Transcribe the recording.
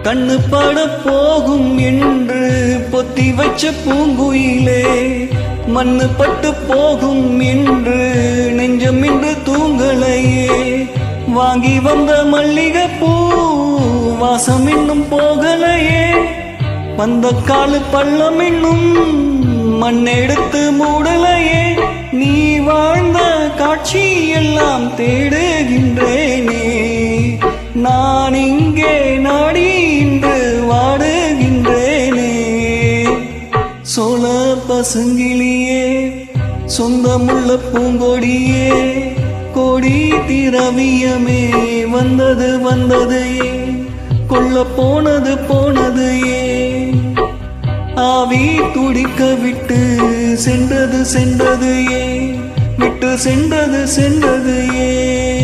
கண்ணு பட போகும் என்று பொத்தி வச்ச பூங்குயிலே, மண்ணு பட்டு போகும் என்று நெஞ்சம் என்று தூங்கலையே. வாங்கி வந்த மல்லிகை பூ வாசம் இன்னும் போகலையே. வந்த காலு பள்ளம் இன்னும் மண்ணெடுத்து மூடலையே. நீ வாழ்ந்த காட்சி எல்லாம் தேடுகின்றேனே, நான் இங்கே நாடி இன்று வாடுகின்றேனே. சோழ பசுங்கிளியே, சொந்தமுள்ள பூங்கொடியே, கோடி திரவியமே வந்தது வந்தது ஏன், கொல்ல போனது போனது ஏன், ஆவி துடிக்க விட்டு சென்றது சென்றது ஏன், விட்டு சென்றது சென்றது ஏன்.